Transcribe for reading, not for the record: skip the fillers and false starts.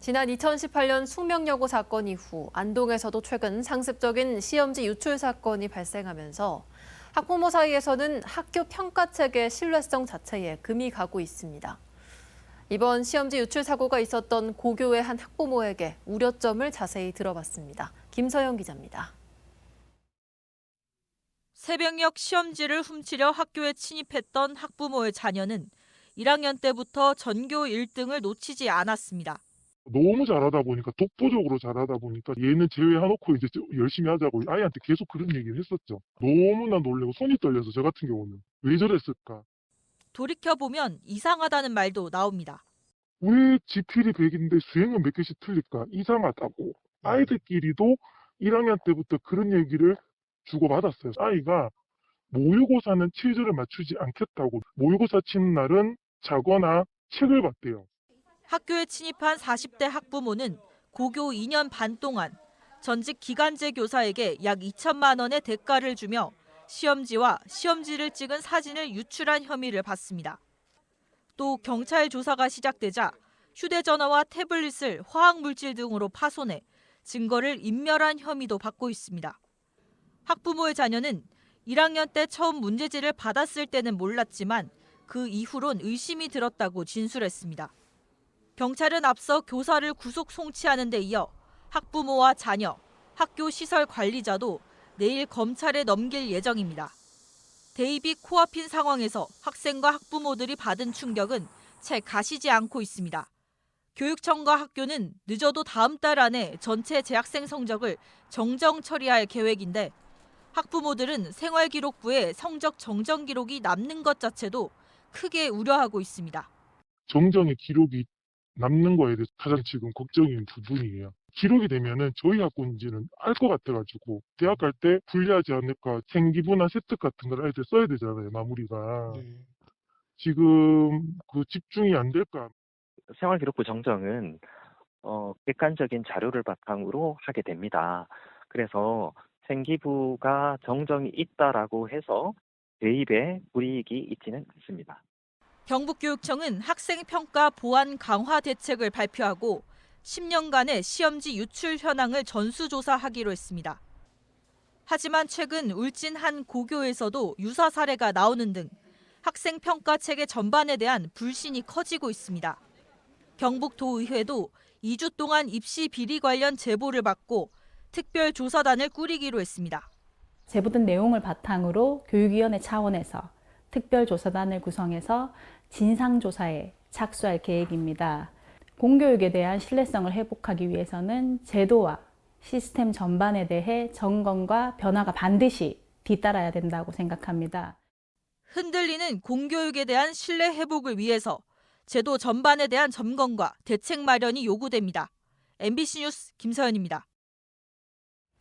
지난 2018년 숙명여고 사건 이후 안동에서도 최근 상습적인 시험지 유출 사건이 발생하면서 학부모 사이에서는 학교 평가 체계 신뢰성 자체에 금이 가고 있습니다. 이번 시험지 유출 사고가 있었던 고교의 한 학부모에게 우려점을 자세히 들어봤습니다. 김서영 기자입니다. 새벽녘 시험지를 훔치려 학교에 침입했던 학부모의 자녀는 1학년 때부터 전교 1등을 놓치지 않았습니다. 너무 잘하다 보니까 독보적으로 잘하다 보니까 얘는 제외해놓고 이제 열심히 하자고 아이한테 계속 그런 얘기를 했었죠. 너무나 놀래고 손이 떨려서 저 같은 경우는 왜 저랬을까? 돌이켜보면 이상하다는 말도 나옵니다. 왜 지필이 100인데 수행은 몇 개씩 틀릴까? 이상하다고. 아이들끼리도 1학년 때부터 그런 얘기를 주고받았어요. 아이가 모의고사는 체제를 맞추지 않겠다고 모의고사 치는 날은 자거나 책을 봤대요. 학교에 침입한 40대 학부모는 고교 2년 반 동안 전직 기간제 교사에게 약 2천만 원의 대가를 주며 시험지와 시험지를 찍은 사진을 유출한 혐의를 받습니다. 또 경찰 조사가 시작되자 휴대전화와 태블릿을 화학물질 등으로 파손해 증거를 인멸한 혐의도 받고 있습니다. 학부모의 자녀는 1학년 때 처음 문제지를 받았을 때는 몰랐지만 그 이후론 의심이 들었다고 진술했습니다. 경찰은 앞서 교사를 구속 송치하는 데 이어 학부모와 자녀, 학교 시설 관리자도 내일 검찰에 넘길 예정입니다. 대입이 코앞인 상황에서 학생과 학부모들이 받은 충격은 채 가시지 않고 있습니다. 교육청과 학교는 늦어도 다음 달 안에 전체 재학생 성적을 정정 처리할 계획인데 학부모들은 생활기록부에 성적 정정 기록이 남는 것 자체도 크게 우려하고 있습니다. 정정의 기록이 남는 거에 대해서 가장 지금 걱정인 부분이에요. 기록이 되면은 저희 학교인지는 알 것 같아가지고 대학 갈 때 불리하지 않을까. 생기부나 세특 같은 걸 아이들 써야 되잖아요, 마무리가. 지금 그 집중이 안 될까. 생활기록부 정정은 객관적인 자료를 바탕으로 하게 됩니다. 그래서 생기부가 정정이 있다라고 해서 대입에 불이익이 있지는 않습니다. 경북교육청은 학생평가 보완 강화 대책을 발표하고 10년간의 시험지 유출 현황을 전수조사하기로 했습니다. 하지만 최근 울진 한 고교에서도 유사 사례가 나오는 등 학생평가 체계 전반에 대한 불신이 커지고 있습니다. 경북도의회도 2주 동안 입시 비리 관련 제보를 받고 특별조사단을 꾸리기로 했습니다. 제보된 내용을 바탕으로 교육위원회 차원에서 특별조사단을 구성해서 진상조사에 착수할 계획입니다. 공교육에 대한 신뢰성을 회복하기 위해서는 제도와 시스템 전반에 대해 점검과 변화가 반드시 뒤따라야 된다고 생각합니다. 흔들리는 공교육에 대한 신뢰 회복을 위해서 제도 전반에 대한 점검과 대책 마련이 요구됩니다. MBC 뉴스 김서연입니다.